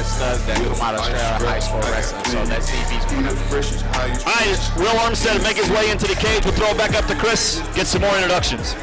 good studs that come out of high school wrestling. So let's see if he's going to. All right, Will Armstead make his way into the cage. We'll throw it back up to Chris. Get some more introductions.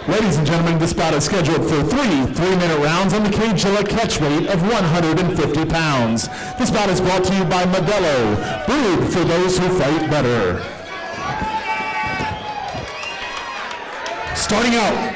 Ladies and gentlemen, this bout is scheduled for three 3-minute rounds on the CageZilla catch weight of 150 pounds. This bout is brought to you by Modelo, brewed for those who fight better. Starting out,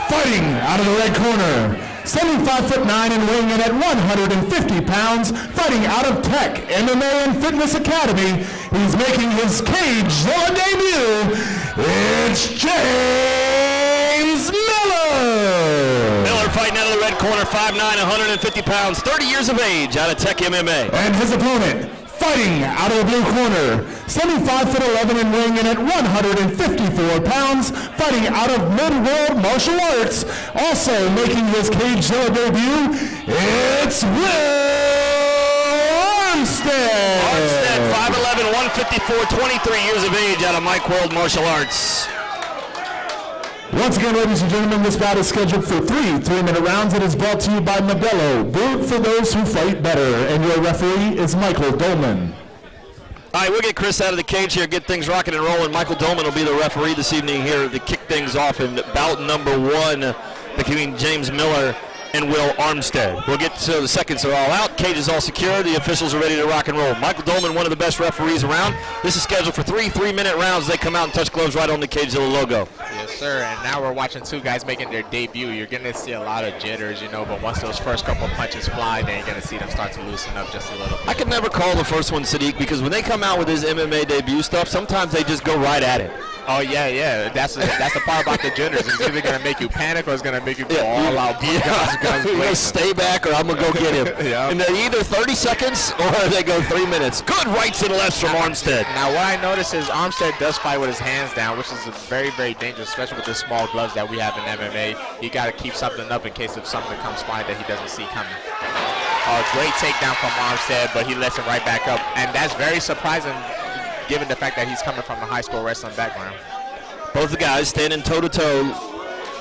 fighting out of the red corner, 75'9" in ring and at 150 pounds, fighting out of Tech MMA and Fitness Academy, he's making his CageZilla debut. It's James Miller! Miller fighting out of the red corner, 5'9", 150 pounds, 30 years of age, out of Tech MMA. And his opponent, fighting out of the blue corner, 75'11" in ring and at 154 pounds, fighting out of Mid-World Martial Arts, also making his CageZilla debut, it's Will Armstead! Armstead, 5'11", 154, 23 years of age, out of Mike World Martial Arts. Once again, ladies and gentlemen, this bout is scheduled for three 3-minute rounds. It is brought to you by Modelo, brewed for those who fight better. And your referee is Michael Dolman. All right, we'll get Chris out of the cage here, get things rocking and rolling. Michael Dolman will be the referee this evening here to kick things off in bout number 1 between James Miller and Will Armstead. We'll get to the seconds are all out. Cage is all secure. The officials are ready to rock and roll. Michael Dolman, one of the best referees around. This is scheduled for three 3-minute rounds. They come out and touch gloves right on the CageZilla logo. Yes, sir. And now we're watching two guys making their debut. You're going to see a lot of jitters, you know, but once those first couple punches fly, then you're going to see them start to loosen up just a little bit. I could never call the first one Sadiq because when they come out with his MMA debut stuff, sometimes they just go right at it. Oh, yeah. That's the part about the jitters. It's either going to make you panic or it's going to make you go all out. Guns stay back or I'm going to go get him. Yeah. And they're either 30 seconds or they go 3 minutes. Good rights and lefts from Armstead. Now, what I notice is Armstead does fight with his hands down, which is very, very dangerous, especially with the small gloves that we have in MMA. You got to keep something up in case if something comes by that he doesn't see coming. Great takedown from Armstead, but he lets it right back up. And that's very surprising given the fact that he's coming from a high school wrestling background. Both the guys standing toe-to-toe.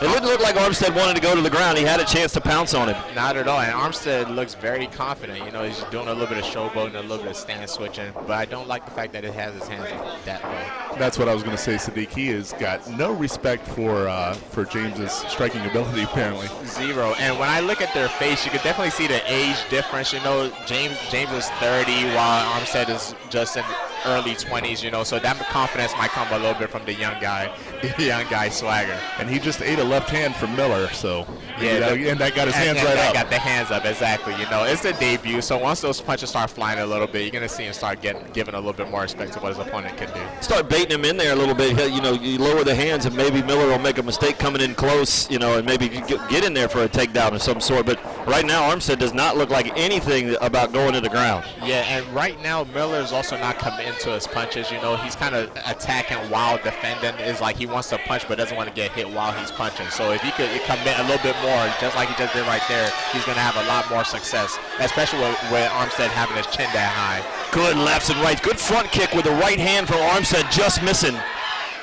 It didn't look like Armstead wanted to go to the ground. He had a chance to pounce on him. Not at all. And Armstead looks very confident. You know, he's doing a little bit of showboating, a little bit of stand switching. But I don't like the fact that it has his hands that way. That's what I was going to say, Sadiq. He has got no respect for James's striking ability, apparently. Zero. And when I look at their face, you could definitely see the age difference. You know, James is 30 while Armstead is just in early 20s, you know, so that confidence might come a little bit from the young guy swagger. And he just ate a left hand from Miller, so yeah, and that got his hands right up. Got the hands up, exactly. You know, it's the debut, so once those punches start flying a little bit, you're going to see him start giving a little bit more respect to what his opponent can do. Start baiting him in there a little bit. You know, you lower the hands and maybe Miller will make a mistake coming in close, you know, and maybe get in there for a takedown of some sort. But right now, Armstead does not look like anything about going to the ground. Yeah, and right now, Miller's also not coming into his punches. You know, he's kind of attacking while defending. It's like he wants to punch but doesn't want to get hit while he's punching. So if he could commit a little bit more, just like he just did right there, he's going to have a lot more success, especially with Armstead having his chin that high. Good lefts and rights. Good front kick with the right hand from Armstead, just missing.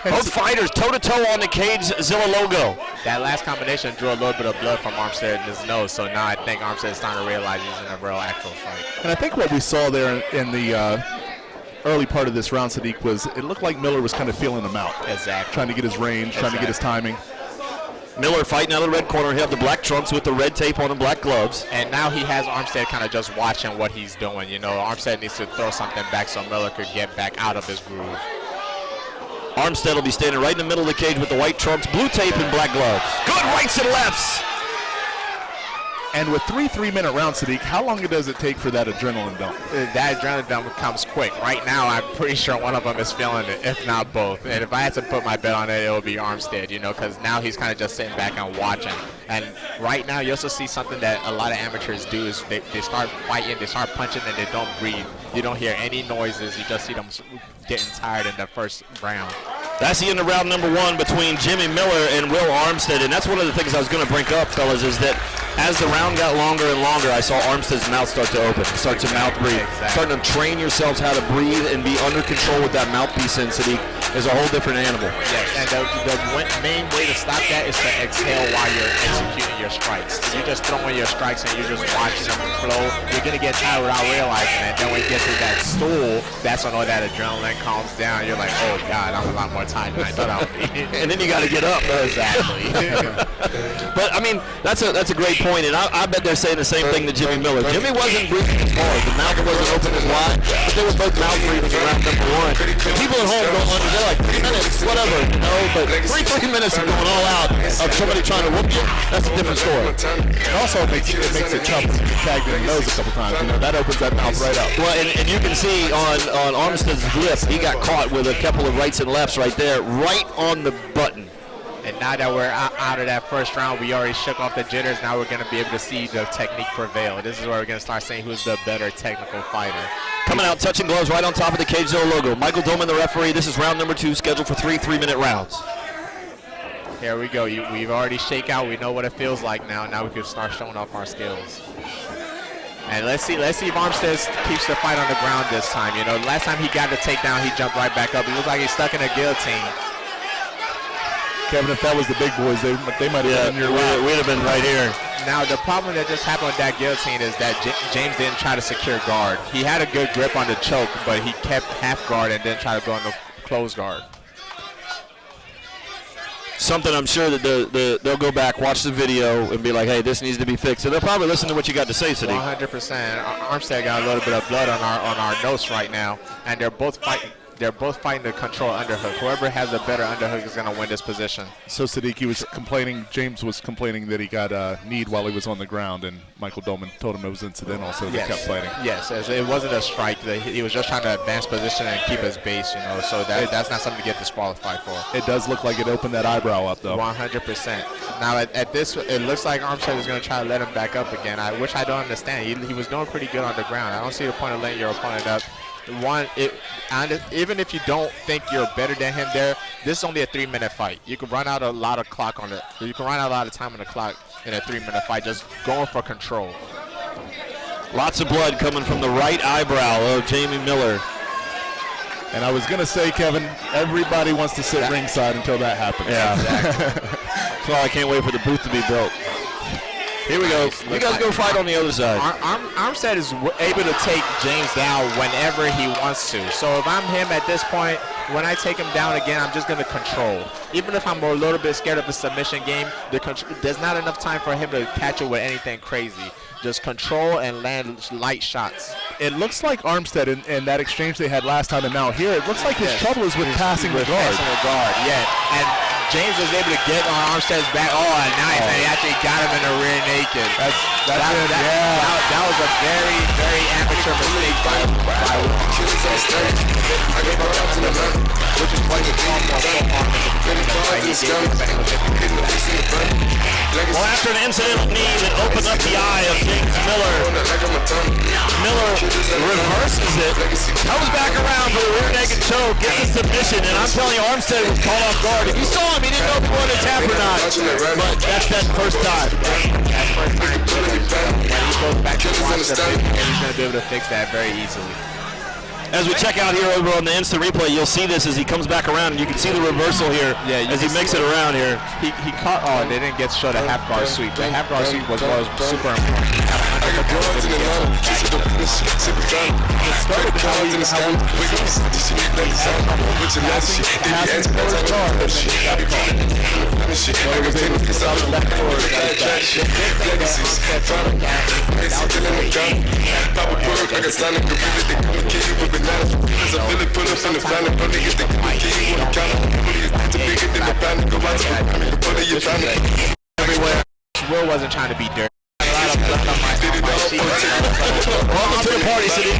Both fighters toe-to-toe on the CageZilla logo. That last combination drew a little bit of blood from Armstead in his nose, so now I think Armstead's starting to realize he's in a real actual fight. And I think what we saw there in the early part of this round, Sadiq, was it looked like Miller was kind of feeling him out. Exactly. Trying to get his range, trying to get his timing. Miller fighting out of the red corner. He have the black trunks with the red tape on and black gloves. And now he has Armstead kind of just watching what he's doing. You know, Armstead needs to throw something back so Miller could get back out of his groove. Armstead will be standing right in the middle of the cage with the white trunks, blue tape, and black gloves. Good rights and lefts. And with three 3-minute rounds, Sadiq, how long does it take for that adrenaline dump? That adrenaline dump comes quick. Right now, I'm pretty sure one of them is feeling it, if not both. And if I had to put my bet on it, it would be Armstead, you know, because now he's kind of just sitting back and watching. And right now, you also see something that a lot of amateurs do is they start fighting, they start punching, and they don't breathe. You don't hear any noises. You just see them getting tired in the first round. That's the end of round number 1 between Jimmy Miller and Will Armstead, and that's one of the things I was going to bring up, fellas, is that as the round got longer and longer, I saw Armstead's mouth start to open, start to mouth breathe. Exactly. Starting to train yourselves how to breathe and be under control with that mouthpiece density is a whole different animal. Yes, and the main way to stop that is to exhale while you're executing your strikes. If you just throwing your strikes and you're just watching them flow, you're going to get tired without realizing it. Then when you get to that stool, that's when all that adrenaline calms down. You're like, oh, God, I'm a lot more tired than I thought I would be. And then you got to get up. Exactly. But, I mean, that's a great point, and I bet they're saying the same thing to Jimmy Miller. Jimmy wasn't breathing as hard. The mouth wasn't open as wide, but they were both mouth breathing around number one. And people at home don't understand. They're like, 3 minutes, whatever, you know, but 3 minutes of going all out of somebody trying to whoop you, that's a different story. It also makes it tough when you tagged in the nose a couple times. You know, that opens that mouth right up. Well, and you can see on Armstead's lip, he got caught with a couple of rights and lefts right there, right on the button. And now that we're out of that first round, we already shook off the jitters. Now we're going to be able to see the technique prevail. This is where we're going to start saying who's the better technical fighter. Coming out, touching gloves right on top of the CageZilla logo. Michael Doman, the referee. This is round number 2, scheduled for 3 3-minute rounds. Here we go. We've already shake out. We know what it feels like now. Now we can start showing off our skills. And let's see if Armstead keeps the fight on the ground this time. You know, last time he got the takedown, he jumped right back up. It looks like he's stuck in a guillotine. Kevin, if that was the big boys, they might have been in your lap. We'd have been right here. Now, the problem that just happened with that guillotine is that James didn't try to secure guard. He had a good grip on the choke, but he kept half guard and didn't try to go on the closed guard. Something I'm sure that they'll go back, watch the video, and be like, hey, this needs to be fixed. So they'll probably listen to what you got to say, Sadiq. 100%. Armstead got a little bit of blood on our notes right now, and they're both fighting. They're both fighting to control underhook. Whoever has a better underhook is going to win this position. So Sadiq was complaining, James was complaining that he got kneed while he was on the ground, and Michael Doman told him it was incidental, so they kept fighting. Yes, it wasn't a strike. He was just trying to advance position and keep his base, you know, so that's not something to get disqualified for. It does look like it opened that eyebrow up, though. 100%. Now, at this, it looks like Armstead is going to try to let him back up again, which I don't understand. He was doing pretty good on the ground. I don't see the point of letting your opponent up. Even if you don't think you're better than him there, this is only a 3-minute fight. You can run out a lot of clock on it. You can run out a lot of time on the clock in a 3-minute fight, just going for control. Lots of blood coming from the right eyebrow of Jamie Miller. And I was going to say, Kevin, everybody wants to sit ringside until that happens. Yeah, exactly. That's why I can't wait for the booth to be built. Here we go. You guys go fight on the other side. Armstead is able to take James down whenever he wants to. So if I'm him at this point, when I take him down again, I'm just going to control. Even if I'm a little bit scared of the submission game, there's not enough time for him to catch it with anything crazy. Just control and land light shots. It looks like Armstead in that exchange they had last time and now here, it looks like his trouble is with passing the guard. Passing the guard, yeah. And James was able to get on Armstead's back. Oh, nice. And he actually got him in the rear naked. That was a very, very amateur mistake by which is why he called Well, after an incidental knee that opened up the eye of James Miller, Miller reverses it, comes back around for the rear naked choke, gets a submission, and I'm telling you, Armstead was caught off guard. If you saw him, he didn't know if he wanted to tap or not, but that's that first time. When he goes back to watch the video, he's going to be able to fix that very easily. As we check out here over on the instant replay, you'll see this as he comes back around, and you can see the reversal here as he makes it around here. He caught. Oh, they didn't get showed a half guard sweep. The half guard sweep was super important. Everywhere. Will wasn't trying to be dirty. Welcome to the party, City.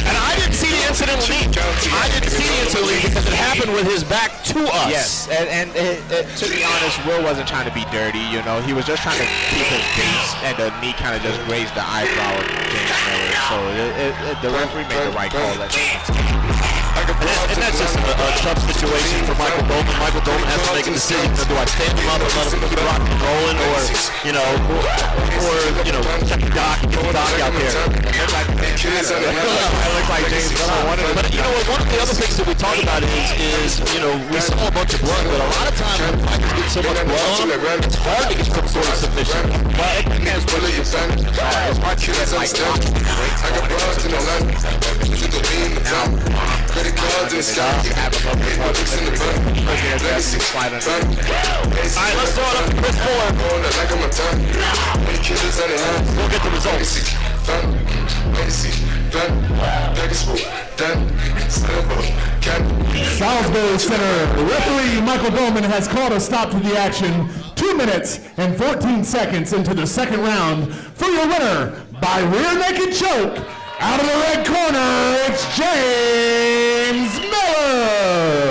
And I didn't see the incidental knee. Because it happened with his back to us. Yes, and to be honest, Will wasn't trying to be dirty. You know, he was just trying to keep his base, and the knee kind of just grazed the eyebrow of James Miller. So the referee made the right call. And that's just a tough situation for Michael Bowman. Michael Bowman has to make a decision. Do I stand him up and let him keep rocking and rolling, or check the doc, get the doc out there? I look like James Miller. But you know what? One of the other things that we talk about is we saw a bunch of blood, but a lot of times when fighters get so much blood on them, it's hard to get some sort of submission. Well, it depends what you're saying. It's hard to get like credit cards and stock. you have a little bit more All right, let's throw it up to Chris Fuller. We'll get the results. Salisbury Center referee Michael Bowman has called a stop to the action 2 minutes and 14 seconds into the second round. For your winner by rear naked choke, out of the red corner, it's James Miller.